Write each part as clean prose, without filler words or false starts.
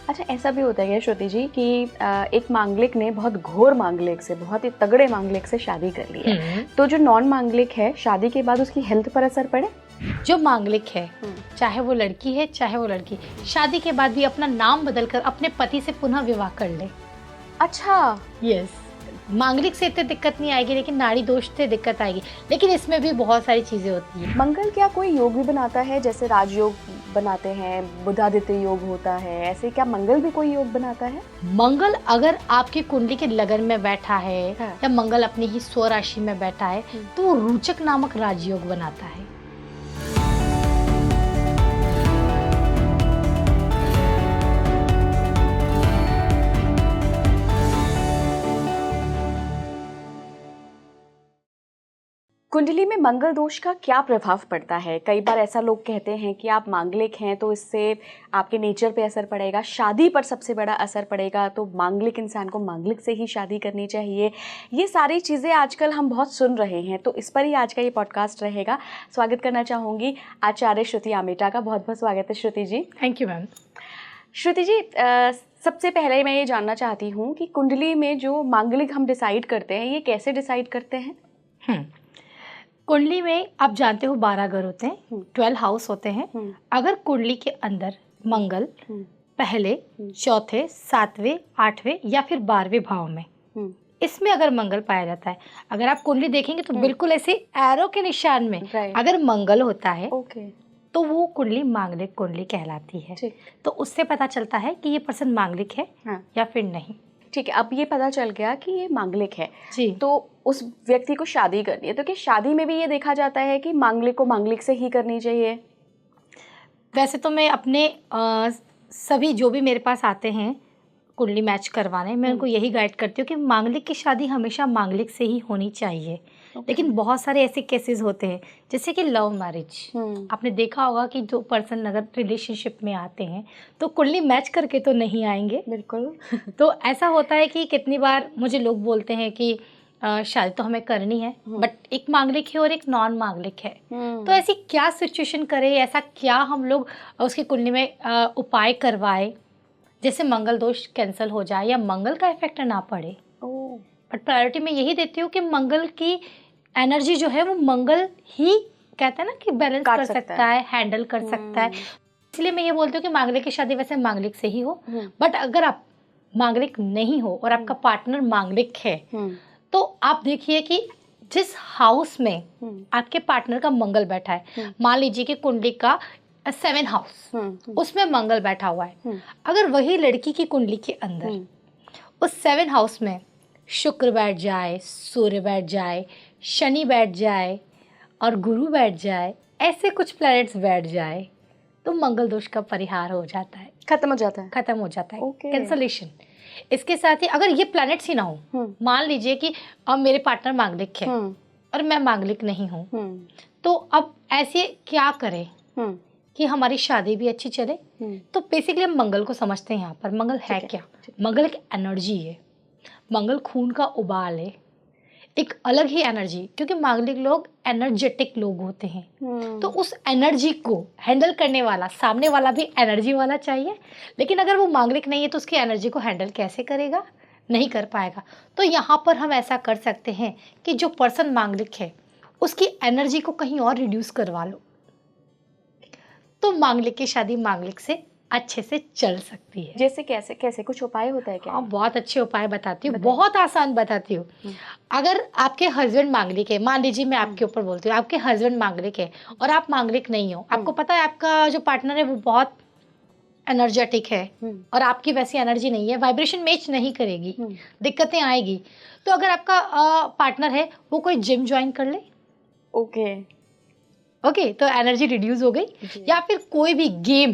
अच्छा, ऐसा भी होता है क्या श्रुति जी कि एक मांगलिक ने बहुत घोर मांगलिक से, बहुत ही तगड़े मांगलिक से शादी कर ली है, तो जो नॉन मांगलिक है शादी के बाद उसकी हेल्थ पर असर पड़े? जो मांगलिक है, चाहे वो लड़की है चाहे वो लड़की, शादी के बाद भी अपना नाम बदलकर अपने पति से पुनः विवाह कर ले। अच्छा, यस, मांगलिक से इतनी दिक्कत नहीं आएगी, लेकिन नाड़ी दोष से दिक्कत आएगी। लेकिन इसमें भी बहुत सारी चीजें होती है। मंगल क्या कोई योग भी बनाता है, जैसे राजयोग बनाते हैं, बुधादित्य योग होता है, ऐसे क्या मंगल भी कोई योग बनाता है? मंगल अगर आपकी कुंडली के लगन में बैठा है, हाँ। या मंगल अपनी ही स्वराशि में बैठा है, तो वो रोचक नामक राजयोग बनाता है। कुंडली में मंगल दोष का क्या प्रभाव पड़ता है? कई बार ऐसा लोग कहते हैं कि आप मांगलिक हैं तो इससे आपके नेचर पे असर पड़ेगा, शादी पर सबसे बड़ा असर पड़ेगा, तो मांगलिक इंसान को मांगलिक से ही शादी करनी चाहिए। ये सारी चीज़ें आजकल हम बहुत सुन रहे हैं, तो इस पर ही आज का ये पॉडकास्ट रहेगा। स्वागत करना चाहूँगी आचार्य श्रुति आमेटा का। बहुत बहुत स्वागत है Shruti ji. Thank you ma'am. Shruti ji, सबसे पहले मैं ये जानना चाहती हूँ कि कुंडली में जो मांगलिक हम डिसाइड करते हैं, ये कैसे डिसाइड करते हैं? कुंडली में आप जानते हो 12 घर होते हैं, 12 हाउस होते हैं। अगर कुंडली के अंदर मंगल पहले, चौथे, 7वें, 8वें या फिर 12वें भाव में, इसमें अगर मंगल पाया जाता है, अगर आप कुंडली देखेंगे तो बिल्कुल ऐसे एरो के निशान में अगर मंगल होता है, तो वो कुंडली मांगलिक कुंडली कहलाती है। तो उससे पता चलता है कि ये पर्सन मांगलिक है या फिर नहीं। ठीक है, अब ये पता चल गया कि ये मांगलिक है जी, तो उस व्यक्ति को शादी करनी है, तो क्या शादी में भी ये देखा जाता है कि मांगलिक को मांगलिक से ही करनी चाहिए? वैसे तो मैं अपने सभी जो भी मेरे पास आते हैं कुंडली मैच करवाने, मैं उनको यही गाइड करती हूँ कि मांगलिक की शादी हमेशा मांगलिक से ही होनी चाहिए। लेकिन बहुत सारे ऐसे केसेस होते हैं जैसे कि लव मैरिज। आपने देखा होगा कि जो पर्सन अगर रिलेशनशिप में आते हैं तो कुंडली मैच करके तो नहीं आएंगे। बिल्कुल। तो ऐसा होता है कि कितनी बार मुझे लोग बोलते हैं कि शादी तो हमें करनी है, बट एक मांगलिक है और एक नॉन मांगलिक है, तो ऐसी क्या सिचुएशन करे, ऐसा क्या हम लोग उसकी कुंडली में उपाय करवाए जैसे मंगल दोष कैंसिल हो जाए या मंगल का इफेक्ट ना पड़े। बट प्रायोरिटी मैं यही देती हूँ कि मंगल की एनर्जी जो है वो मंगल ही कहते हैं ना कि बैलेंस कर सकता है, हैंडल कर सकता है। इसलिए मैं ये बोलती हूँ कि मांगलिक की शादी वैसे मांगलिक से ही हो, बट अगर आप मांगलिक नहीं हो और आपका पार्टनर मांगलिक है, तो आप देखिए कि जिस हाउस में आपके पार्टनर का मंगल बैठा है, मान लीजिए कि कुंडली का 7 हाउस, उसमें मंगल बैठा हुआ है, अगर वही लड़की की कुंडली के अंदर उस 7 हाउस में शुक्र बैठ जाए, सूर्य बैठ जाए, शनि बैठ जाए और गुरु बैठ जाए, ऐसे कुछ प्लैनेट्स बैठ जाए, तो मंगल दोष का परिहार हो जाता है, खत्म हो जाता है, कैंसलेशन। इसके साथ ही अगर ये प्लैनेट्स ही ना हो, मान लीजिए कि अब मेरे पार्टनर मांगलिक है और मैं मांगलिक नहीं हूँ, तो अब ऐसे क्या करें कि हमारी शादी भी अच्छी चले? तो बेसिकली हम मंगल को समझते हैं। यहाँ पर मंगल है क्या? मंगल एक एनर्जी है, मंगल खून का उबाल है, एक अलग ही एनर्जी, क्योंकि मांगलिक लोग एनर्जेटिक लोग होते हैं। तो उस एनर्जी को हैंडल करने वाला सामने वाला भी एनर्जी वाला चाहिए। लेकिन अगर वो मांगलिक नहीं है तो उसकी एनर्जी को हैंडल कैसे करेगा? नहीं कर पाएगा। तो यहाँ पर हम ऐसा कर सकते हैं कि जो पर्सन मांगलिक है उसकी एनर्जी को कहीं और रिड्यूस करवा लो, तो मांगलिक की शादी मांगलिक से अच्छे से चल सकती है। जैसे कैसे कुछ उपाय होता है क्या? हाँ, बहुत अच्छे उपाय बताती हूँ, बहुत आसान बताती हूँ। अगर आपके हस्बैंड मांगलिक है, मान लीजिए मैं आपके ऊपर बोलती हूँ, आपके हस्बैंड मांगलिक है और आप मांगलिक नहीं हो, आपको पता है आपका जो पार्टनर है वो बहुत एनर्जेटिक है और आपकी वैसी एनर्जी नहीं है, वाइब्रेशन मैच नहीं करेगी, दिक्कतें आएगी, तो अगर आपका पार्टनर है वो कोई जिम ज्वाइन कर ले। ओके, तो एनर्जी रिड्यूस हो गई। या फिर कोई भी गेम,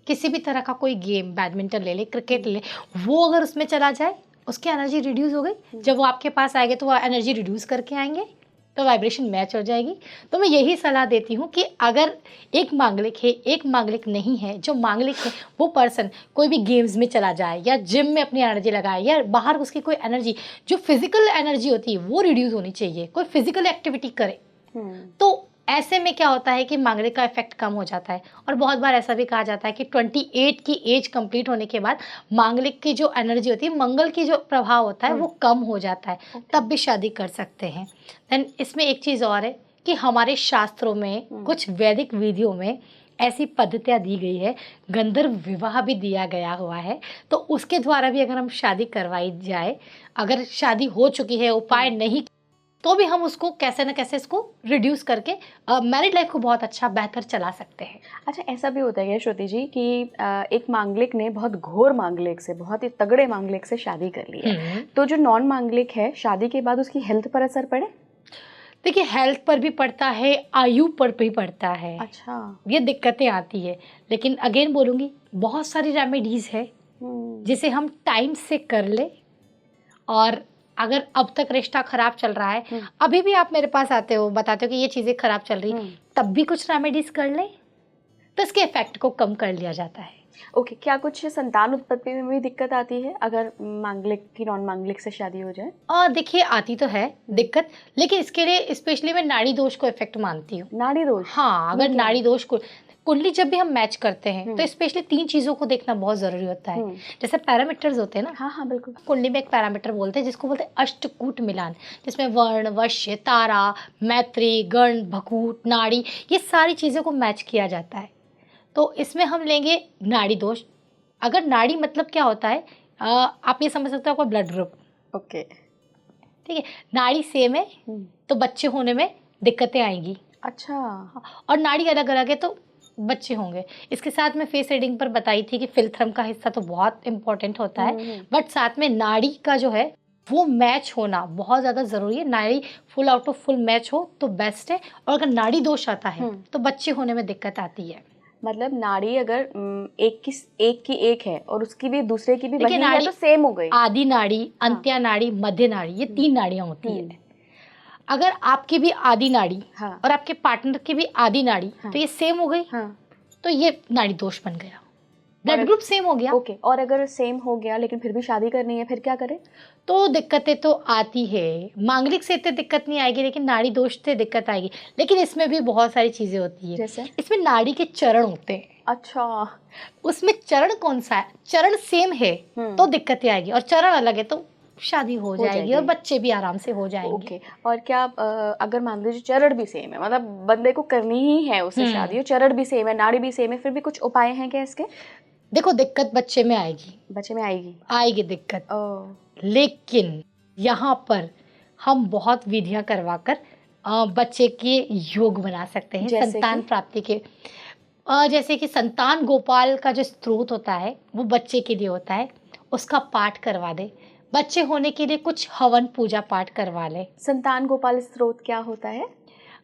किसी भी तरह का कोई गेम, बैडमिंटन ले ले, क्रिकेट ले ले, वो अगर उसमें चला जाए, उसकी एनर्जी रिड्यूस हो गई। जब वो आपके पास आएंगे तो वो एनर्जी रिड्यूस करके आएंगे, तो वाइब्रेशन मैच हो जाएगी। तो मैं यही सलाह देती हूँ कि अगर एक मांगलिक है, एक मांगलिक नहीं है, जो मांगलिक है वो पर्सन कोई भी गेम्स में चला जाए या जिम में अपनी एनर्जी लगाए या बाहर उसकी कोई एनर्जी, जो फिजिकल एनर्जी होती है वो रिड्यूस होनी चाहिए, कोई फिजिकल एक्टिविटी करे, तो ऐसे में क्या होता है कि मांगलिक का इफेक्ट कम हो जाता है। और बहुत बार ऐसा भी कहा जाता है कि 28 की एज कंप्लीट होने के बाद मांगलिक की जो एनर्जी होती है, मंगल की जो प्रभाव होता है वो कम हो जाता है, तब भी शादी कर सकते हैं। देन इसमें एक चीज़ और है कि हमारे शास्त्रों में कुछ वैदिक विधियों में ऐसी पद्धतियाँ दी गई है, गंधर्व विवाह भी दिया गया हुआ है, तो उसके द्वारा भी अगर हम शादी करवाई जाए, अगर शादी हो चुकी है, उपाय नहीं, तो भी हम उसको कैसे न कैसे इसको रिड्यूस करके मैरिड लाइफ को बहुत अच्छा बेहतर चला सकते हैं। अच्छा, ऐसा भी होता है श्रुति जी कि एक मांगलिक ने बहुत घोर मांगलिक से, बहुत ही तगड़े मांगलिक से शादी कर ली है, तो जो नॉन मांगलिक है, शादी के बाद उसकी हेल्थ पर असर पड़े? देखिए, हेल्थ पर भी पड़ता है, आयु पर भी पड़ता है। अच्छा, ये दिक्कतें आती है, लेकिन अगेन बोलूँगी बहुत सारी रेमेडीज़ है जिसे हम टाइम से कर ले। और अगर अब तक रिश्ता खराब चल रहा है, अभी भी आप मेरे पास आते हो, बताते हो कि ये चीज़ें खराब चल रही, तब भी कुछ रेमेडीज़ कर ले तो इसके इफेक्ट को कम कर लिया जाता है। ओके, क्या कुछ संतान उत्पत्ति में भी दिक्कत आती है अगर मांगलिक की नॉन मांगलिक से शादी हो जाए? और देखिए, आती तो है दिक्कत, लेकिन इसके लिए स्पेशली मैं नाड़ी दोष को इफेक्ट मानती हूँ। नाड़ी दोष? हाँ, अगर नाड़ी दोष को, कुंडली जब भी हम मैच करते हैं तो स्पेशली 3 चीज़ों को देखना बहुत ज़रूरी होता है। जैसे पैरामीटर्स होते हैं ना, हाँ हाँ बिल्कुल, कुंडली में एक पैरामीटर बोलते हैं जिसको बोलते हैं अष्टकूट मिलान, जिसमें वर्ण, वश्य, तारा, मैत्री, गण, भकूट, नाड़ी, ये सारी चीज़ों को मैच किया जाता है। तो इसमें हम लेंगे नाड़ी दोष। अगर नाड़ी मतलब क्या होता है, आप ये समझ सकते हो, आपका ब्लड ग्रुप। ओके, ठीक है, नाड़ी सेम है तो बच्चे होने में दिक्कतें आएंगी। अच्छा, और नाड़ी अलग अलग है तो बच्चे होंगे। इसके साथ में फेस रीडिंग पर बताई थी कि फिल्थ्रम का हिस्सा तो बहुत इंपॉर्टेंट होता है, बट साथ में नाड़ी का जो है वो मैच होना बहुत ज़्यादा ज़रूरी है। नाड़ी full out of full match हो तो बेस्ट है, और अगर नाड़ी दोष आता है तो बच्चे होने में दिक्कत आती है। मतलब नाड़ी अगर एक की एक है और उसकी भी दूसरे की भी वही है तो सेम हो गई। आदि नाड़ी, अंत्या नाड़ी, मध्य नाड़ी, ये 3 नाड़ियाँ होती है। अगर आपकी भी आदि नाड़ी और आपके पार्टनर की भी आदि नाड़ी, तो ये सेम हो गई, तो ये नाड़ी दोष बन गया, ब्लड ग्रुप सेम हो गया। ओके, और अगर सेम हो गया लेकिन फिर भी शादी करनी है, फिर क्या करें? तो दिक्कतें तो आती है, मांगलिक से इतनी दिक्कत नहीं आएगी, लेकिन नाड़ी दोष से दिक्कत आएगी। लेकिन इसमें भी बहुत सारी चीजें होती है, जैसे इसमें नाड़ी के चरण होते हैं। अच्छा, उसमें चरण कौन सा है, चरण सेम है तो दिक्कतें आएगी, और चरण अलग है तो शादी हो जाएगी और बच्चे भी आराम से हो जाएंगे। ओके, और क्या अगर मान लीजिए चरण भी सेम है, मतलब बंदे को करनी ही है उससे शादी, और चरण भी सेम है, नाड़ी भी सेम है, फिर भी कुछ उपाय हैं क्या इसके? देखो, दिक्कत बच्चे में आएगी, बच्चे में आएगी दिक्कत, लेकिन यहाँ पर हम बहुत विधियां करवाकर बच्चे के योग बना सकते हैं, संतान प्राप्ति के। जैसे कि संतान गोपाल का जो स्त्रोत होता है वो बच्चे के लिए होता है, उसका पाठ करवा दे। बच्चे होने के लिए कुछ हवन पूजा पाठ करवा ले। संतान गोपाल स्त्रोत क्या होता है?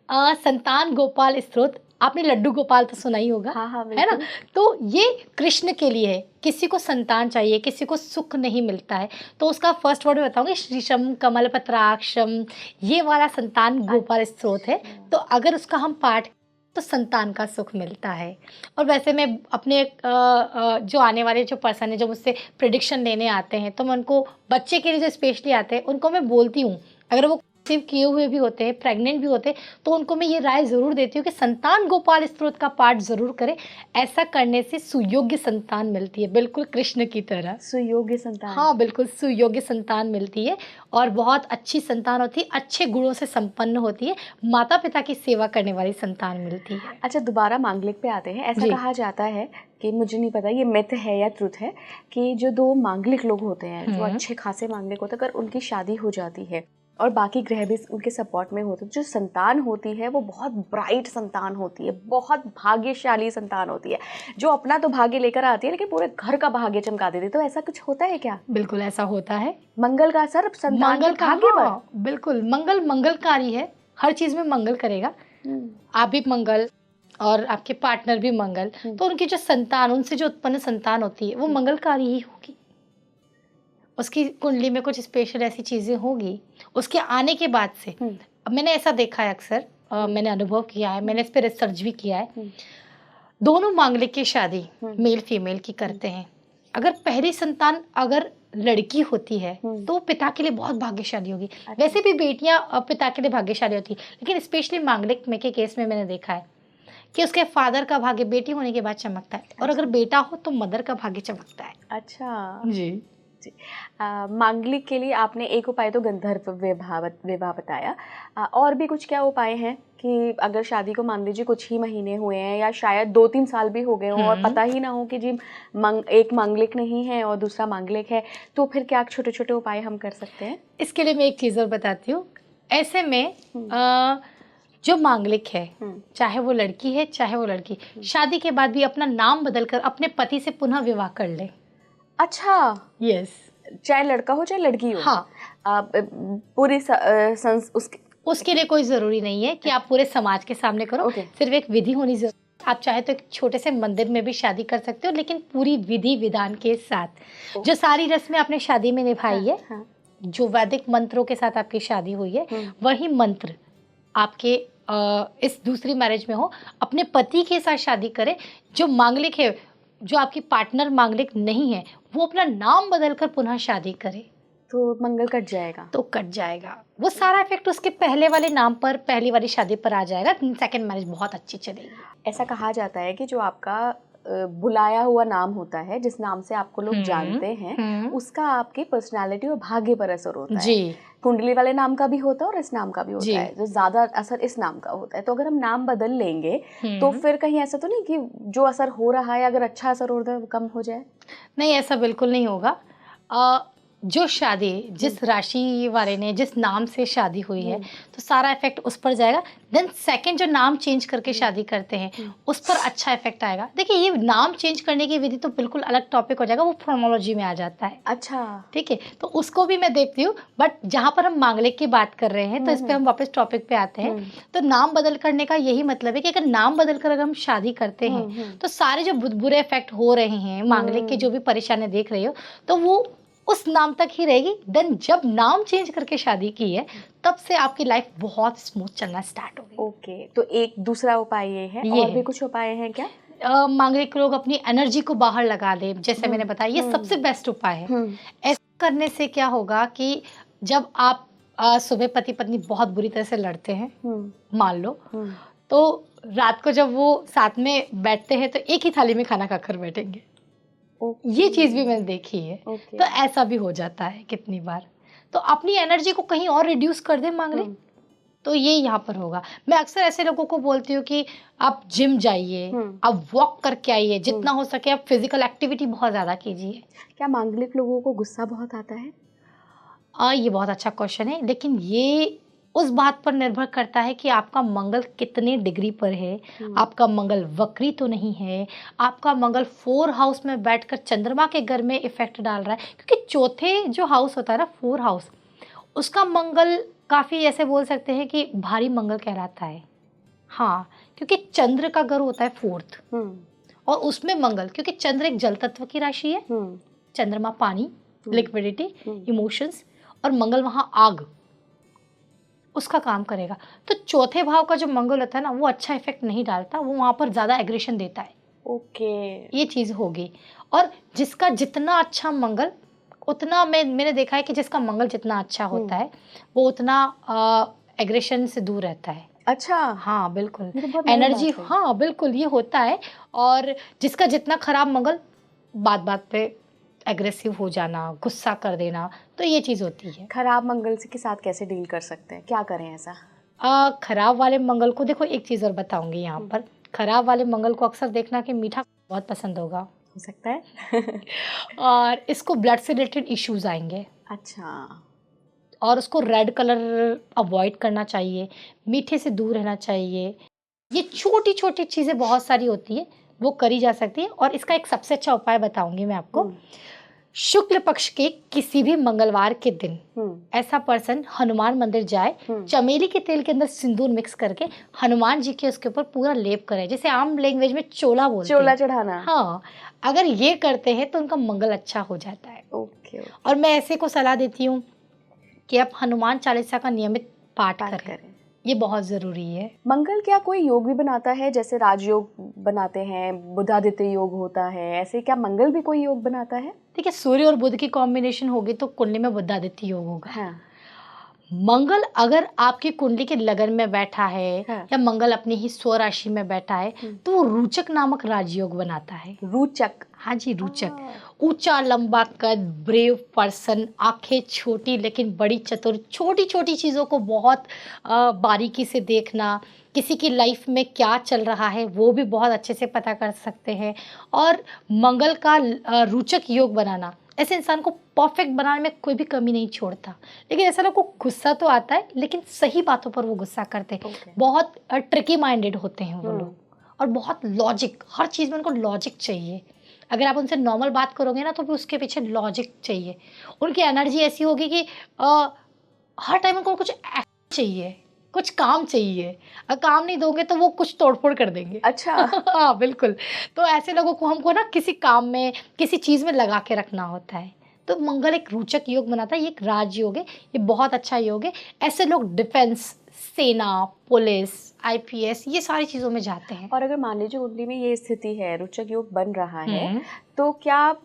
संतान गोपाल स्त्रोत, आपने लड्डू गोपाल तो सुना ही होगा। हाँ, है ना? तो ये कृष्ण के लिए है। किसी को संतान चाहिए, किसी को सुख नहीं मिलता है, तो उसका फर्स्ट वर्ड बताऊंगी, श्रीशम कमल पत्राक्षम, ये वाला संतान गोपाल स्त्रोत है। तो अगर उसका हम पाठ तो संतान का सुख मिलता है। और वैसे मैं अपने जो आने वाले जो पर्सन है जो मुझसे प्रेडिक्शन लेने आते हैं, तो मैं उनको, बच्चे के लिए जो स्पेशली आते हैं, उनको मैं बोलती हूँ, अगर वो कंसीव किए हुए भी होते हैं, प्रेग्नेंट भी होते हैं, तो उनको मैं ये राय ज़रूर देती हूँ कि संतान गोपाल स्त्रोत का पाठ ज़रूर करें। ऐसा करने से सुयोग्य संतान मिलती है, बिल्कुल कृष्ण की तरह। सुयोग्य संतान? हाँ, बिल्कुल सुयोग्य संतान मिलती है, और बहुत अच्छी संतान होती है, अच्छे गुणों से संपन्न होती है, माता पिता की सेवा करने वाली संतान मिलती है। अच्छा, दोबारा मांगलिक पे आते हैं। ऐसा कहा जाता है कि, मुझे नहीं पता ये मिथ है या ट्रुथ है, कि जो 2 मांगलिक लोग होते हैं, जो अच्छे खासे मांगलिक होते हैं, अगर उनकी शादी हो जाती है और बाकी ग्रह भी उनके सपोर्ट में होते हैं, जो संतान होती है वो बहुत ब्राइट संतान होती है, बहुत भाग्यशाली संतान होती है, जो अपना तो भाग्य लेकर आती है लेकिन पूरे घर का भाग्य चमका देती है। तो ऐसा कुछ होता है क्या? बिल्कुल ऐसा होता है। मंगल का असर संतान के भाग्य पर? बिल्कुल, मंगल मंगलकारी है, हर चीज में मंगल करेगा। आप भी मंगल और आपके पार्टनर भी मंगल, तो उनकी जो संतान, उनसे जो उत्पन्न संतान होती है वो मंगलकारी ही होगी। उसकी कुंडली में कुछ स्पेशल ऐसी चीजें होगी उसके आने के बाद से। मैंने ऐसा देखा है अक्सर, मैंने अनुभव किया है, मैंने इस पर रिसर्च भी किया है। दोनों मांगलिक की शादी मेल फीमेल की करते हैं, अगर पहली संतान अगर लड़की होती है तो वो पिता के लिए बहुत भाग्यशाली होगी। अच्छा। वैसे भी बेटियां पिता के लिए भाग्यशाली होती है, लेकिन स्पेशली मांगलिक में के केस में मैंने देखा है कि उसके फादर का भाग्य बेटी होने के बाद चमकता है, और अगर बेटा हो तो मदर का भाग्य चमकता है। अच्छा जी। जी। मांगलिक के लिए आपने एक उपाय तो गंधर्व विवाह बताया, और भी कुछ क्या उपाय हैं कि अगर शादी को मान लीजिए कुछ ही महीने हुए हैं या शायद 2-3 साल भी हो गए हों और पता ही ना हो कि जी एक मांगलिक नहीं है और दूसरा मांगलिक है, तो फिर क्या छोटे छोटे उपाय हम कर सकते हैं? इसके लिए मैं एक चीज़ और बताती हूँ। ऐसे में जो मांगलिक है, चाहे वो लड़की है चाहे वो लड़की, शादी के बाद भी अपना नाम बदलकर अपने पति से पुनः विवाह कर ले। अच्छा। यस। चाहे लड़का हो चाहे लड़की हो। हाँ। पूरी उसके लिए कोई ज़रूरी नहीं है कि आप पूरे समाज के सामने करो। सिर्फ एक विधि होनी जरूरी। आप चाहे तो एक छोटे से मंदिर में भी शादी कर सकते हो, लेकिन पूरी विधि विधान के साथ। जो सारी रस्में आपने शादी में निभाई है, जो वैदिक मंत्रों के साथ आपकी शादी हुई है, वही मंत्र आपके इस दूसरी मैरिज में हो। अपने पति के साथ शादी करें। जो मांगलिक है, जो आपकी पार्टनर मांगलिक नहीं है, वो अपना नाम बदलकर पुनः शादी करे तो मंगल कट जाएगा। तो कट जाएगा। वो सारा इफेक्ट उसके पहले वाले नाम पर, पहली वाली शादी पर आ जाएगा। सेकंड मैरिज बहुत अच्छी चलेगी। ऐसा कहा जाता है कि जो आपका बुलाया हुआ नाम होता है, जिस नाम से आपको लोग जानते हैं, उसका आपकी पर्सनालिटी और भाग्य पर असर होता है। कुंडली वाले नाम का भी होता है और इस नाम का भी होता है, जो ज्यादा असर इस नाम का होता है। तो अगर हम नाम बदल लेंगे तो फिर कहीं ऐसा तो नहीं कि जो असर हो रहा है, अगर अच्छा असर हो रहा है, वो कम हो जाए? नहीं, ऐसा बिल्कुल नहीं होगा। जो शादी जिस राशि वाले ने जिस नाम से शादी हुई है, तो सारा इफेक्ट उस पर जाएगा। देन सेकंड जो नाम चेंज करके शादी करते हैं, उस पर अच्छा इफेक्ट आएगा। देखिए, ये नाम चेंज करने की विधि तो बिल्कुल अलग टॉपिक हो जाएगा, वो फ्रोमोलॉजी में आ जाता है। अच्छा, ठीक है, तो उसको भी मैं देखती हूँ। बट जहाँ पर हम मांगलिक की बात कर रहे हैं, तो इस पर हम वापस टॉपिक पे आते हैं। तो नाम बदल करने का यही मतलब है कि अगर नाम बदल कर अगर हम शादी करते हैं, तो सारे जो बुरे इफेक्ट हो रहे हैं, मांगलिक की जो भी परेशानी देख रही हो, तो वो उस नाम तक ही रहेगी। देन जब नाम चेंज करके शादी की है, तब से आपकी लाइफ बहुत स्मूथ चलना स्टार्ट होगी। ओके, तो एक दूसरा उपाय ये है, और भी कुछ उपाय हैं क्या? मांगलिक लोग अपनी एनर्जी को बाहर लगा दे, जैसे मैंने बताया, ये सबसे बेस्ट उपाय है। ऐसा करने से क्या होगा कि जब आप सुबह पति पत्नी बहुत बुरी तरह से लड़ते हैं, मान लो, तो रात को जब वो साथ में बैठते हैं तो एक ही थाली में खाना खाकर बैठेंगे। ये चीज भी मैंने देखी है। तो ऐसा भी हो जाता है कितनी बार। तो अपनी एनर्जी को कहीं और रिड्यूस कर दे मांगलिक, तो ये यहाँ पर होगा। मैं अक्सर ऐसे लोगों को बोलती हूँ कि आप जिम जाइए, आप वॉक करके आइए, जितना हो सके आप फिजिकल एक्टिविटी बहुत ज्यादा कीजिए। क्या मांगलिक लोगों को गुस्सा बहुत आता है? ये बहुत अच्छा क्वेश्चन है, लेकिन ये उस बात पर निर्भर करता है कि आपका मंगल कितने डिग्री पर है। आपका मंगल वक्री तो नहीं है, आपका मंगल 4 हाउस में बैठकर चंद्रमा के घर में इफेक्ट डाल रहा है। क्योंकि चौथे जो हाउस होता है ना, 4 हाउस, उसका मंगल काफ़ी ऐसे बोल सकते हैं कि भारी मंगल कहलाता है। हाँ, क्योंकि चंद्र का घर होता है 4th, और उसमें मंगल, क्योंकि चंद्र एक जल तत्व की राशि है, चंद्रमा पानी, लिक्विडिटी, इमोशंस, और मंगल वहाँ आग, उसका काम करेगा। तो चौथे भाव का जो मंगल होता है ना, वो अच्छा इफेक्ट नहीं डालता, वो वहाँ पर ज़्यादा एग्रेशन देता है। ओके, ये चीज़ होगी। और जिसका जितना अच्छा मंगल, उतना मैंने देखा है कि जिसका मंगल जितना अच्छा होता है, वो उतना एग्रेशन से दूर रहता है। अच्छा, हाँ बिल्कुल, एनर्जी, हाँ बिल्कुल, ये होता है। और जिसका जितना खराब मंगल, बात बात पे एग्रेसिव हो जाना, गुस्सा कर देना, तो ये चीज़ होती है। खराब मंगल के साथ कैसे डील कर सकते हैं, क्या करें ऐसा? खराब वाले मंगल को देखो, एक चीज़ और बताऊंगी यहाँ पर। खराब वाले मंगल को अक्सर देखना कि मीठा बहुत पसंद होगा, हो सकता है और इसको ब्लड से रिलेटेड इश्यूज आएंगे। अच्छा, और उसको रेड कलर अवॉइड करना चाहिए, मीठे से दूर रहना चाहिए। ये छोटी छोटी चीज़ें बहुत सारी होती है, वो करी जा सकती है। और इसका एक सबसे अच्छा उपाय बताऊंगी मैं आपको। शुक्ल पक्ष के किसी भी मंगलवार के दिन ऐसा पर्सन हनुमान मंदिर जाए, चमेली के तेल के अंदर सिंदूर मिक्स करके हनुमान जी के उसके ऊपर पूरा लेप करे, जैसे आम लैंग्वेज में चोला बोलते हैं, चोला चढ़ाना। हाँ, अगर ये करते हैं तो उनका मंगल अच्छा हो जाता है। ओके। और मैं ऐसे को सलाह देती हूँ कि आप हनुमान चालीसा का नियमित पाठ करें। ये बहुत ज़रूरी है। मंगल क्या कोई योग भी बनाता है, जैसे राजयोग बनाते हैं, बुधादित्य योग होता है, ऐसे क्या मंगल भी कोई योग बनाता है? ठीक है, सूर्य और बुध की कॉम्बिनेशन होगी तो कुंडली में बुधादित्य योग होगा। हाँ। मंगल अगर आपकी कुंडली के लगन में बैठा है, हाँ। या मंगल अपनी ही स्वराशि में बैठा है, तो वो रुचक नामक राजयोग बनाता है। रुचक? हाँ जी, रुचक। ऊंचा लंबा कद, ब्रेव पर्सन, आंखें छोटी लेकिन बड़ी चतुर, छोटी छोटी चीज़ों को बहुत बारीकी से देखना, किसी की लाइफ में क्या चल रहा है वो भी बहुत अच्छे से पता कर सकते हैं। और मंगल का रुचक योग बनाना ऐसे इंसान को परफेक्ट बनाने में कोई भी कमी नहीं छोड़ता। लेकिन ऐसा लोग को गुस्सा तो आता है, लेकिन सही बातों पर वो गुस्सा करते हैं। बहुत ट्रिकी माइंडेड होते हैं वो लोग, और बहुत लॉजिक, हर चीज़ में उनको लॉजिक चाहिए। अगर आप उनसे नॉर्मल बात करोगे ना तो भी उसके पीछे लॉजिक चाहिए। उनकी एनर्जी ऐसी होगी कि हर टाइम उनको कुछ एक्शन चाहिए, कुछ काम चाहिए। अगर काम नहीं दोगे तो वो कुछ तोड़फोड़ कर देंगे। अच्छा। हाँ बिल्कुल। तो ऐसे लोगों को हमको ना किसी काम में, किसी चीज़ में लगा के रखना होता है। तो मंगल एक रोचक योग बनाता है, ये एक राजयोग है, ये बहुत अच्छा योग है। ऐसे लोग डिफेंस, सेना, पुलिस, आईपीएस, ये सारी चीज़ों में जाते हैं। और अगर मान लीजिए कुंडली में ये स्थिति है, रुचक योग बन रहा है, तो क्या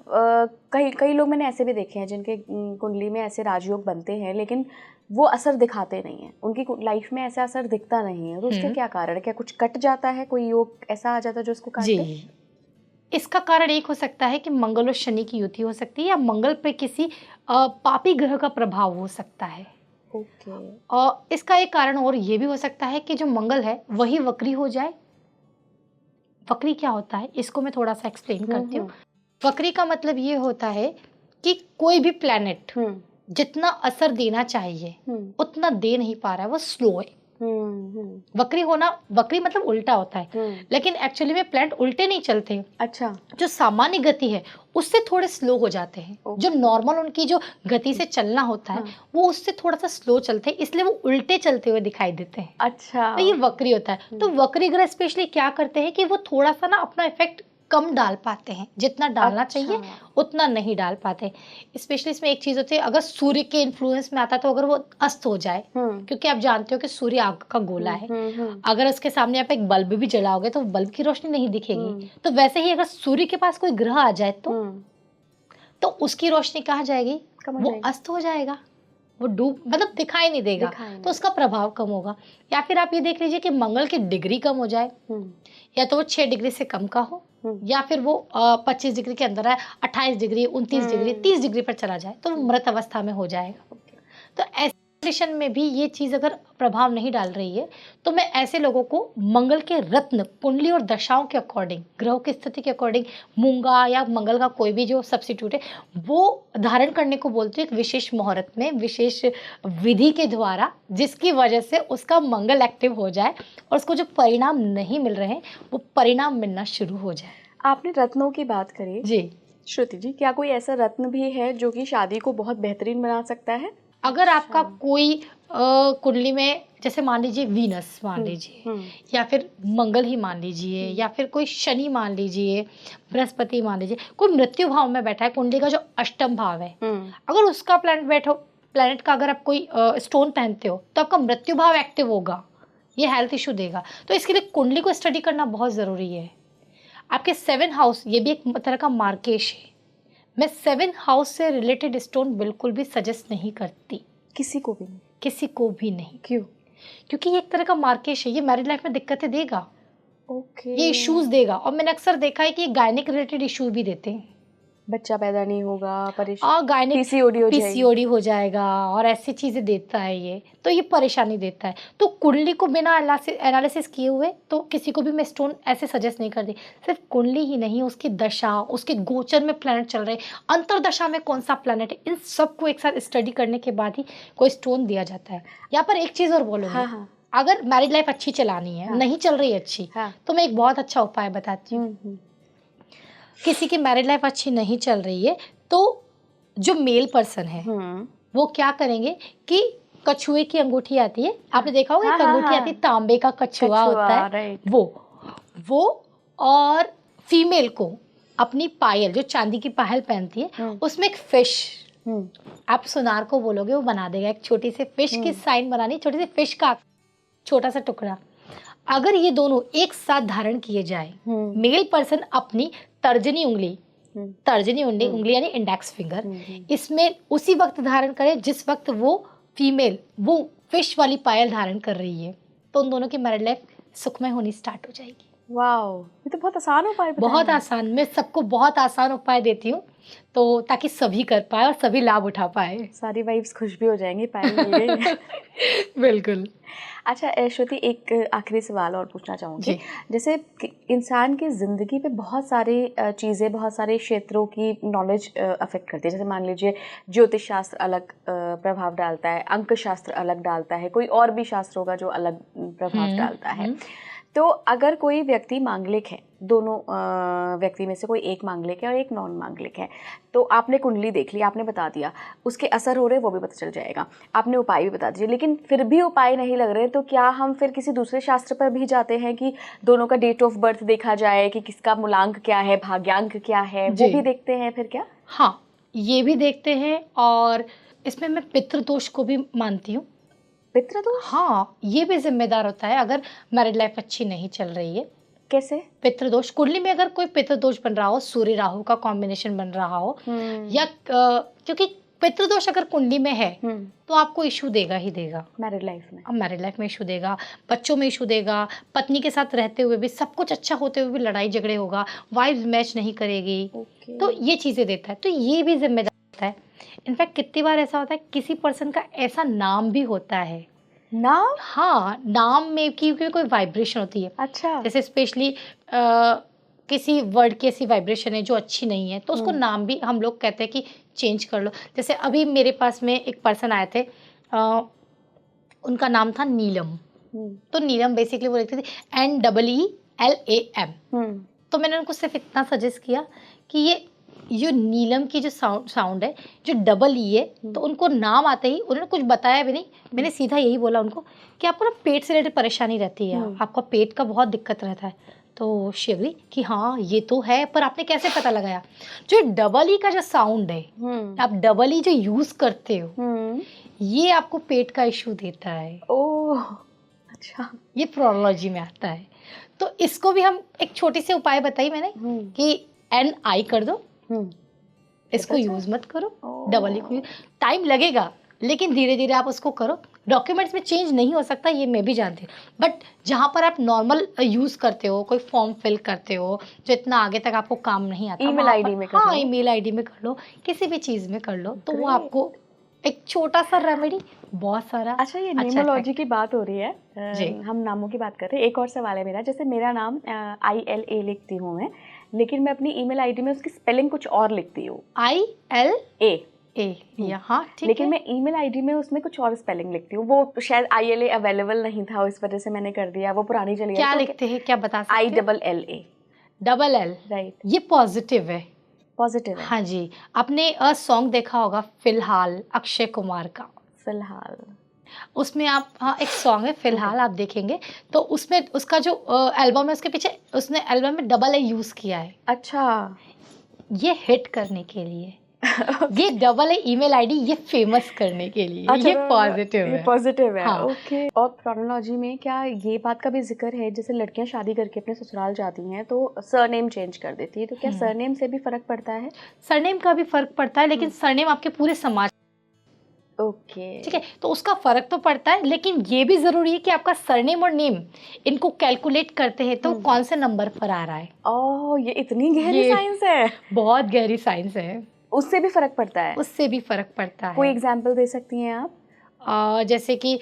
कई लोग मैंने ऐसे भी देखे हैं जिनके कुंडली में ऐसे राजयोग बनते हैं लेकिन वो असर दिखाते नहीं है, उनकी लाइफ में ऐसा असर दिखता नहीं है, तो उसका क्या कारण है? क्या कुछ कट जाता है, कोई योग ऐसा आ जाता है जो उसको काट दे? जी, इसका कारण एक हो सकता है कि मंगल और शनि की युति हो सकती है, या मंगल पे किसी पापी ग्रह का प्रभाव हो सकता है। ओके। और इसका एक कारण और ये भी हो सकता है कि जो मंगल है वही वक्री हो जाए। वक्री क्या होता है इसको मैं थोड़ा सा एक्सप्लेन करती हूँ। वक्री का मतलब ये होता है कि कोई भी प्लैनेट जितना असर देना चाहिए उतना दे नहीं पा रहा है, वो स्लो है। वक्री होना, वक्री मतलब उल्टा होता है, लेकिन एक्चुअली में प्लैनेट उल्टे नहीं चलते। अच्छा। जो सामान्य गति है उससे थोड़े स्लो हो जाते हैं। जो नॉर्मल उनकी जो गति से चलना होता है वो उससे थोड़ा सा स्लो चलते हैं, इसलिए वो उल्टे चलते हुए दिखाई देते हैं। अच्छा। तो ये वक्री होता है। तो वक्री ग्रह स्पेशली क्या करते हैं कि वो थोड़ा सा ना अपना इफेक्ट कम डाल पाते हैं, जितना डालना चाहिए उतना नहीं डाल पाते। स्पेशली इसमें एक चीज होती है, अगर सूर्य के इन्फ्लुएंस में आता है तो अगर वो अस्त हो जाए, क्योंकि आप जानते हो कि सूर्य आग का गोला है, अगर उसके सामने आप एक बल्ब भी जलाओगे तो बल्ब की रोशनी नहीं दिखेगी। तो वैसे ही अगर सूर्य के पास कोई ग्रह आ जाए तो उसकी रोशनी कहाँ जाएगी? वो अस्त हो जाएगा, वो डूब, मतलब दिखाई नहीं देगा, तो उसका प्रभाव कम होगा। या फिर आप ये देख लीजिए कि मंगल की डिग्री कम हो जाए, या तो वो 6 डिग्री से कम का हो, या फिर वो 25 डिग्री के अंदर है, 28 डिग्री, 29 डिग्री, 30 डिग्री पर चला जाए, तो वो मृत अवस्था में हो जाएगा। तो ऐसे कंडीशन में भी ये चीज़ अगर प्रभाव नहीं डाल रही है तो मैं ऐसे लोगों को मंगल के रत्न कुंडली और दशाओं के अकॉर्डिंग, ग्रहों की स्थिति के अकॉर्डिंग, मूंगा या मंगल का कोई भी जो सब्स्टिट्यूट है वो धारण करने को बोलते हैं, एक विशेष मुहूर्त में, विशेष विधि के द्वारा, जिसकी वजह से उसका मंगल एक्टिव हो जाए और उसको जो परिणाम नहीं मिल रहे हैं वो परिणाम मिलना शुरू हो जाए। आपने रत्नों की बात करी जी श्रुति जी, क्या कोई ऐसा रत्न भी है जो कि शादी को बहुत बेहतरीन बना सकता है? अगर आपका कोई कुंडली में, जैसे मान लीजिए वीनस मान लीजिए, या फिर मंगल ही मान लीजिए, या फिर कोई शनि मान लीजिए, बृहस्पति मान लीजिए, कोई मृत्यु भाव में बैठा है, कुंडली का जो अष्टम भाव है, अगर उसका प्लैनेट का अगर आप कोई स्टोन पहनते हो तो आपका मृत्यु भाव एक्टिव होगा, ये हेल्थ इशू देगा। तो इसके लिए कुंडली को स्टडी करना बहुत ज़रूरी है। आपके 7 हाउस, ये भी एक तरह का मार्केश है। मैं 7 हाउस से रिलेटेड स्टोन बिल्कुल भी सजेस्ट नहीं करती, किसी को भी नहीं। क्यों? क्योंकि ये एक तरह का मार्केश है, ये मैरिड लाइफ में दिक्कतें देगा। ये इश्यूज देगा, और मैंने अक्सर देखा है कि ये गायनिक रिलेटेड इशू भी देते हैं। बच्चा पैदा नहीं होगा, परेशान, पीसीओडी हो जाएगा, और ऐसी चीज़ें देता है ये, तो ये परेशानी देता है। तो कुंडली को बिना एनालिसिस किए हुए तो किसी को भी मैं स्टोन ऐसे सजेस्ट नहीं करती। सिर्फ कुंडली ही नहीं, उसकी दशा, उसके गोचर में प्लैनेट चल रहे, अंतरदशा में कौन सा प्लैनेट है, इन सबको एक साथ स्टडी करने के बाद ही कोई स्टोन दिया जाता है। यहाँ पर एक चीज़ और बोलूँगी, अगर मैरिड लाइफ अच्छी चलानी है, नहीं चल रही अच्छी, तो मैं एक बहुत अच्छा उपाय बताती हूँ। किसी की मैरिड लाइफ अच्छी नहीं चल रही है तो जो मेल पर्सन है वो क्या करेंगे कि कछुए की अंगूठी आती है, आपने देखा होगा, एक अंगूठी आती है, तांबे का कछुआ होता है, वो और फीमेल को अपनी पायल, जो चांदी की पायल पहनती है, उसमें एक फिश, आप सुनार को बोलोगे वो बना देगा, एक छोटी सी फिश की साइन बनानी, छोटी सी फिश का छोटा सा टुकड़ा, अगर ये दोनों एक साथ धारण किए जाए, मेल पर्सन अपनी तर्जनी उंगली उंगली यानी इंडेक्स फिंगर, इसमें उसी वक्त धारण करे जिस वक्त वो फीमेल वो फिश वाली पायल धारण कर रही है, तो उन दोनों की मैरिड लाइफ सुखमय होनी स्टार्ट हो जाएगी। वाओ, ये तो बहुत आसान उपाय बताया। बहुत आसान, मैं सबको बहुत आसान उपाय देती हूँ, तो ताकि सभी कर पाए और सभी लाभ उठा पाए। सारी वाइफ्स खुश भी हो जाएंगी, पायल मिल गई। बिल्कुल। अच्छा श्रुति, एक आखिरी सवाल और पूछना चाहूँगी। जैसे इंसान की ज़िंदगी पे बहुत सारी चीज़ें, बहुत सारे क्षेत्रों की नॉलेज अफेक्ट करती है। जैसे मान लीजिए ज्योतिष शास्त्र अलग प्रभाव डालता है, अंक शास्त्र अलग डालता है, कोई और भी शास्त्र होगा जो अलग प्रभाव डालता है। तो अगर कोई व्यक्ति मांगलिक है, दोनों व्यक्ति में से कोई एक मांगलिक है और एक नॉन मांगलिक है, तो आपने कुंडली देख ली, आपने बता दिया, उसके असर हो रहे हैं वो भी पता चल जाएगा, आपने उपाय भी बता दिए, लेकिन फिर भी उपाय नहीं लग रहे, तो क्या हम फिर किसी दूसरे शास्त्र पर भी जाते हैं कि दोनों का डेट ऑफ बर्थ देखा जाए कि किसका मूलांक क्या है, भाग्यांक क्या है, वो भी देखते हैं फिर क्या? हाँ, ये भी देखते हैं, और इसमें मैं पितृदोष को भी मानती हूँ। पितृदोष? हाँ, ये भी जिम्मेदार होता है अगर मैरिड लाइफ अच्छी नहीं चल रही है। कैसे? पितृदोष, कुंडली में अगर कोई पितृदोष बन रहा हो, सूर्य राहु का कॉम्बिनेशन बन रहा हो, या क्योंकि पितृदोष अगर कुंडली में है तो आपको इशू देगा ही देगा मैरिड लाइफ में। अब मैरिड लाइफ में इशू देगा, बच्चों में इशू देगा, पत्नी के साथ रहते हुए भी, सब कुछ अच्छा होते हुए भी लड़ाई झगड़े होगा, वाइफ मैच नहीं करेगी, तो ये चीज़ें देता है, तो ये भी जिम्मेदार होता है। इनफैक्ट कितनी बार ऐसा होता है किसी पर्सन का ऐसा नाम भी होता है। नाम? हाँ, नाम में क्योंकि कोई वाइब्रेशन होती है। अच्छा। जैसे स्पेशली किसी वर्ड की ऐसी वाइब्रेशन है जो अच्छी नहीं है, तो उसको नाम भी हम लोग कहते हैं कि चेंज कर लो। जैसे अभी मेरे पास में एक पर्सन आए थे, उनका नाम था नीलम। तो नीलम बेसिकली वो लिखती थी NEELAM। तो मैंने उनको सिर्फ इतना सजेस्ट किया कि ये नीलम की जो साउंड है, जो डबल ई है, तो उनको नाम आते ही उन्होंने कुछ बताया भी नहीं, मैंने सीधा यही बोला उनको कि आपको ना पेट से रिलेटेड परेशानी रहती है, आपका पेट का बहुत दिक्कत रहता है। तो शिवरी कि हाँ ये तो है, पर आपने कैसे पता लगाया? जो डबल ई का जो साउंड है, आप डबल ई जो यूज करते हो, ये आपको पेट का इशू देता है। ओह अच्छा, ये प्रोलॉजी में आता है। तो इसको भी हम एक छोटी सी उपाय बताई मैंने कि NI कर दो, इसको यूज मत करो, डबल ई को। टाइम लगेगा लेकिन धीरे धीरे आप उसको करो। डॉक्यूमेंट्स में चेंज नहीं हो सकता, ये मैं भी जानती हूँ, बट जहाँ पर आप नॉर्मल यूज करते हो, कोई फॉर्म फिल करते हो जो इतना आगे तक आपको काम नहीं आता, ईमेल आईडी में कर लो। हाँ, ईमेल आईडी में कर लो, किसी भी चीज में कर लो, तो वो आपको एक छोटा सा रेमेडी बहुत सारा। अच्छा, ये न्यूमरोलॉजी की बात हो रही है, हम नामों की बात कर रहे हैं। एक और सवाल है मेरा, जैसे मेरा नाम ILA लिखती हूँ मैं, लेकिन मैं अपनी ईमेल आईडी में उसकी स्पेलिंग कुछ और लिखती हूँ, ILA हाँ ठीक, लेकिन मैं ईमेल आईडी में उसमें कुछ और स्पेलिंग लिखती हूँ। वो शायद ILA अवेलेबल नहीं था, इस वजह से मैंने कर दिया, वो पुरानी चली। क्या लिखते हैं, क्या बता सकते हैं? ILLA। Double L, right. ये पॉजिटिव है। पॉजिटिव है, हाँ जी। आपने सॉन्ग देखा होगा फिलहाल, अक्षय कुमार का फिलहाल, उसमें आप, हाँ एक सॉन्ग है फिलहाल, आप देखेंगे तो उसमें उसका जो एल्बम है उसके पीछे उसने एल्बम में डबल A यूज किया है। अच्छा, ये हिट करने के लिए ये डबल A ईमेल आईडी ये फेमस करने के लिए। अच्छा, ये पॉजिटिव है, पॉजिटिव है। हाँ। ओके। और प्रोनोलॉजी में क्या ये बात का भी जिक्र है, जैसे लड़कियां शादी करके अपने ससुराल जाती हैं तो सरनेम चेंज कर देती है, तो क्या सरनेम से भी फर्क पड़ता है? सरनेम का भी फर्क पड़ता है, लेकिन सरनेम आपके पूरे समाज, ओके ठीक है, तो उसका फर्क तो पड़ता है, लेकिन ये भी जरूरी है कि आपका सरनेम और नेम इनको कैलकुलेट करते हैं तो कौन से नंबर पर आ रहा है। ओह, ये इतनी गहरी साइंस है। बहुत गहरी साइंस है, उससे भी फर्क पड़ता है। उससे भी फर्क पड़ता है। कोई एग्जांपल दे सकती हैं आप? जैसे कि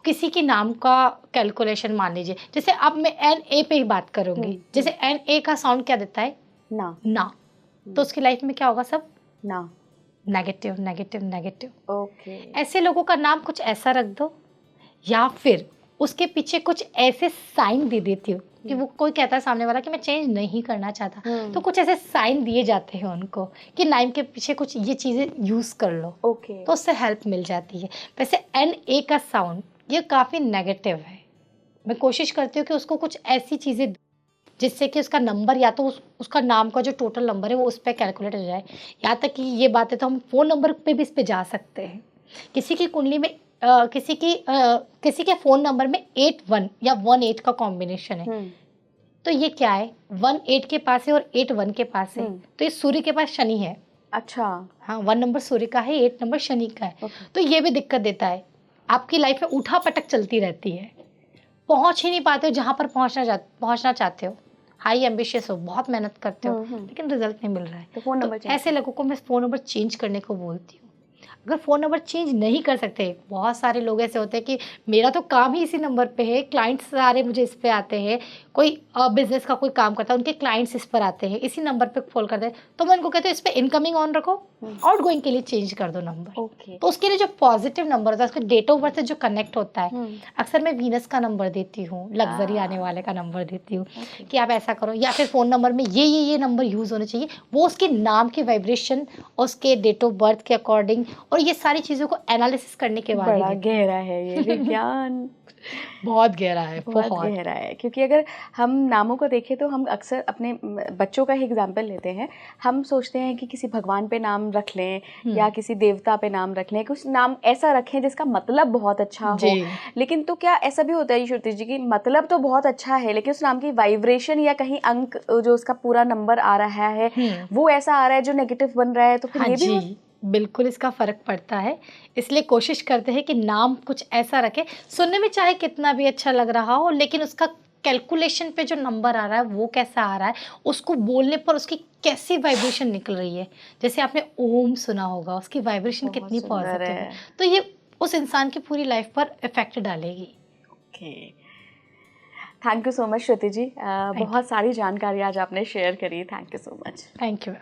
किसी के नाम का कैलकुलेशन मान लीजिए, जैसे अब मैं NA पे ही बात करूंगी, जैसे NA का साउंड क्या देता है? ना। तो उसकी लाइफ में क्या होगा? सब ना, नेगेटिव नेगेटिव नेगेटिव। ओके। ऐसे लोगों का नाम कुछ ऐसा रख दो, या फिर उसके पीछे कुछ ऐसे साइन दे देती हो कि वो, कोई कहता है सामने वाला कि मैं चेंज नहीं करना चाहता, तो कुछ ऐसे साइन दिए जाते हैं उनको कि नाम के पीछे कुछ ये चीज़ें यूज़ कर लो। ओके। तो उससे हेल्प मिल जाती है। वैसे NA का साउंड ये काफ़ी नेगेटिव है, मैं कोशिश करती हूँ कि उसको कुछ ऐसी चीज़ें जिससे कि उसका नंबर, या तो उसका नाम का जो टोटल नंबर है वो उस पर कैलकुलेट हो जाए। यहाँ तक कि ये बातें तो हम फ़ोन नंबर पे भी इस पे जा सकते हैं। किसी की कुंडली में किसी के फ़ोन नंबर में 81 या 18 का कॉम्बिनेशन है, तो ये क्या है, 18 के पास है और 81 के पास है, तो ये सूर्य के पास शनि है। अच्छा। हाँ, 1 नंबर सूर्य का है, 8 नंबर शनि का है। तो ये भी दिक्कत देता है, आपकी लाइफ में उठा पटक चलती रहती है, पहुंच ही नहीं पाते हो जहाँ पर पहुंचना चाहते हो। हाई एम्बिशियस हो, बहुत मेहनत करते हो, लेकिन रिजल्ट नहीं मिल रहा है। तो फ़ोन नंबर तो ऐसे लोगों को मैं फ़ोन नंबर चेंज करने को बोलती हूँ। अगर फ़ोन नंबर चेंज नहीं कर सकते, बहुत सारे लोग ऐसे होते हैं कि मेरा तो काम ही इसी नंबर पे है, क्लाइंट्स सारे मुझे इस पे आते हैं, कोई बिजनेस का कोई काम करता है, उनके क्लाइंट्स इस पर आते हैं, इसी नंबर पे कॉल करते हैं, तो मैं उनको कहती हूँ इस पर इनकमिंग ऑन रखो, आउटगोइंग के लिए चेंज कर दो नंबर। ओके। तो उसके लिए जो पॉजिटिव नंबर होता है, उसके डेट ऑफ बर्थ से जो कनेक्ट होता है, अक्सर मैं वीनस का नंबर देती हूँ, लग्जरी आने वाले का नंबर देती हूँ कि आप ऐसा करो, या फिर फ़ोन नंबर में ये नंबर यूज़ होने चाहिए, वो उसके नाम की वाइब्रेशन, उसके डेट ऑफ बर्थ के अकॉर्डिंग, और ये सारी चीज़ों को एनालिसिस करने के बाद बड़ा गहरा है ये विज्ञान। बहुत गहरा है, बहुत गहरा है, क्योंकि अगर हम नामों को देखें तो हम अक्सर अपने बच्चों का ही एग्जाम्पल लेते हैं, हम सोचते हैं कि किसी भगवान पे नाम रख लें या किसी देवता पे नाम रख लें, कुछ नाम ऐसा रखें जिसका मतलब बहुत अच्छा हो। लेकिन तो क्या ऐसा भी होता है श्रुति जी कि मतलब तो बहुत अच्छा है, लेकिन उस नाम की वाइब्रेशन या कहीं अंक जो उसका पूरा नंबर आ रहा है वो ऐसा आ रहा है जो नेगेटिव बन रहा है, तो फिर ये भी बिल्कुल इसका फ़र्क पड़ता है। इसलिए कोशिश करते हैं कि नाम कुछ ऐसा रखें, सुनने में चाहे कितना भी अच्छा लग रहा हो, लेकिन उसका कैलकुलेशन पे जो नंबर आ रहा है वो कैसा आ रहा है, उसको बोलने पर उसकी कैसी वाइब्रेशन निकल रही है। जैसे आपने ओम सुना होगा, उसकी वाइब्रेशन कितनी पॉजिटिव है, तो ये उस इंसान की पूरी लाइफ पर इफेक्ट डालेगी। Okay, thank you so much Shruti ji, बहुत सारी जानकारी आज आपने शेयर करी, thank you so much. Thank you.